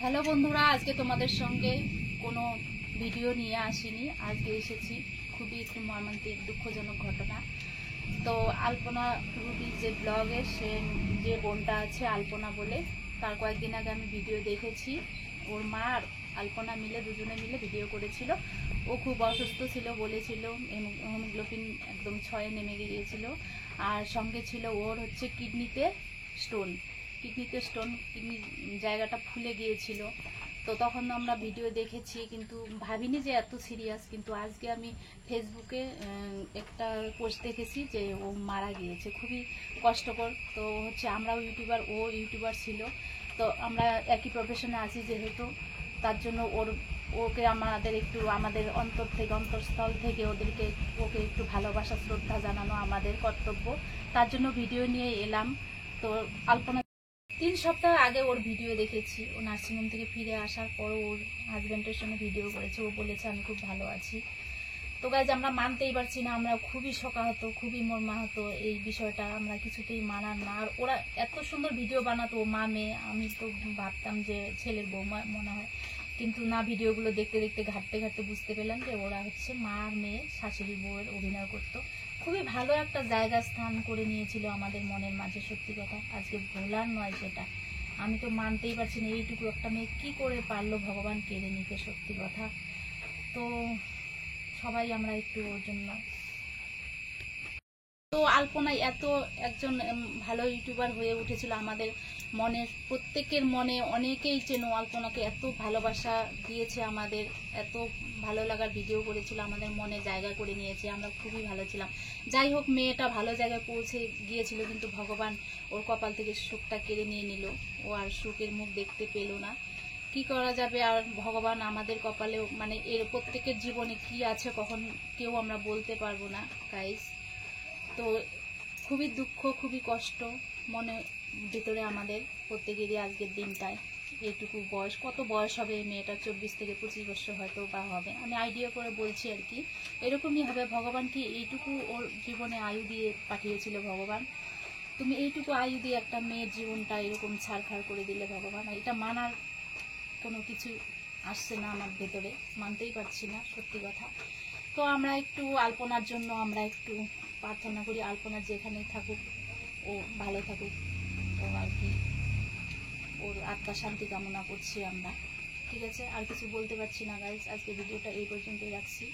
Hello বন্ধুরা, আজকে তোমাদের সঙ্গে কোনো ভিডিও নিয়ে আসিনি। আজকে এসেছি খুবই একটু মর্মান্তিক দুঃখজনক ঘটনা। তো আলপনা রুবির যে ব্লগে সে যে বোনটা আছে আলপনা বলে, তার কয়েকদিন আগে আমি ভিডিও দেখেছি। ওর মা আর আলপনা মিলে দুজনে মিলে ভিডিও করেছিল। ও খুব অসুস্থ ছিল, বলেছিল হিমোগ্লোবিন একদম 6-এ নেমে গিয়েছিল। আর সঙ্গে ছিল ওর হচ্ছে কিডনিতে স্টোন, কিডনি জায়গাটা ফুলে গিয়েছিল। তো তখন আমরা ভিডিও দেখেছি, কিন্তু ভাবিনি যে এত সিরিয়াস। কিন্তু আজকে আমি ফেসবুকে একটা পোস্ট দেখেছি যে ও মারা গিয়েছে, খুবই কষ্টকর। তো হচ্ছে আমরাও ইউটিউবার, ও ইউটিউবার ছিল, তো আমরা একই প্রফেশনে আছি যেহেতু, তার জন্য ওকে আমাদের একটু আমাদের অন্তরস্থল থেকে ওকে একটু ভালোবাসা শ্রদ্ধা জানানো আমাদের কর্তব্য। তার জন্য ভিডিও নিয়ে এলাম। তো আলপনা 3 সপ্তাহ আগে ওর ভিডিও দেখেছি। ও নার্সিংহোম থেকে ফিরে আসার পর ওর হাজব্যান্ডের সঙ্গে ভিডিও করেছে। ও বলেছে আমি খুব ভালো আছি। তো গাইজ আমরা মানতেই পারছি না, আমরা খুবই শোকাহত, খুবই মর্মাহত এই বিষয়টা। আমরা কিছুতেই মানার না। আর ওরা এত সুন্দর ভিডিও বানাতো, মা মেয়ে। আমি তো ভাবতাম যে ছেলের বৌমা মনে হয়, কিন্তু না, ভিডিওগুলো দেখতে দেখতে ঘাটতে ঘাটতে বুঝতে পেলাম যে ওরা হচ্ছে মা আর মেয়ে, শাশুড়ি বউয়ের অভিনয় করতো। খুবই ভালো একটা জায়গা স্থান করে নিয়েছিল আমাদের মনের মাঝে। সত্যি কথা, আজকে ভোলার নয় সেটা। আমি তো মানতেই পারছি না, এইটুকু একটা মেয়ে কি করে পারলো ভগবান কেড়ে নিতে, সত্যি কথা। তো সবাই আমরা একটু ওর জন্য। তো আলপনা এত একজন ভালো ইউটিউবার হয়ে উঠেছিল আমাদের মনের, প্রত্যেকের মনে। অনেকেই চেনো আলপনাকে, এত ভালোবাসা দিয়েছে আমাদের, এত ভালো লাগার ভিডিও করেছিল, আমাদের মনে জায়গা করে নিয়েছে। আমরা খুবই ভালো ছিলাম। যাই হোক, মেয়েটা ভালো জায়গায় পৌঁছে গিয়েছিল, কিন্তু ভগবান ওর কপাল থেকে সুখটা কেড়ে নিয়ে নিল। ও আর সুখের মুখ দেখতে পেল না। কি করা যাবে আর, ভগবান আমাদের কপালেও মানে এর প্রত্যেকের জীবনে কি আছে কখন কেউ আমরা বলতে পারবো না গাইস। তো খুবই দুঃখ, খুবই কষ্ট মনে ভিতরে আমাদের প্রত্যেকেরই আজকের দিনটায়। এইটুকু বয়স, কত বয়স হবে এই মেয়েটার? 24 থেকে 25 বছর হয়তো বা হবে, আমি আইডিয়া করে বলছি আর কি। এরকমই হবে। ভগবান কি এইটুকু ওর জীবনে আয়ু দিয়ে পাঠিয়েছিল? ভগবান, তুমি এইটুকু আয়ু দিয়ে একটা মেয়ের জীবনটা এরকম ছাড়খাড় করে দিলে ভগবান, এটা মানার কোনো কিছু আসছে না আমার ভেতরে, মানতেই পারছি না, সত্যি কথা। তো আমরা একটু আলপনার জন্য আমরা একটু প্রার্থনা করি, আলপনা যেখানেই থাকুক ও ভালো থাকুক। ও আর কি, ওর আত্মা শান্তি কামনা করছি আমরা। ঠিক আছে, আর কিছু বলতে পারছি না গাইজ। আজকে ভিডিওটা এই পর্যন্তই রাখছি।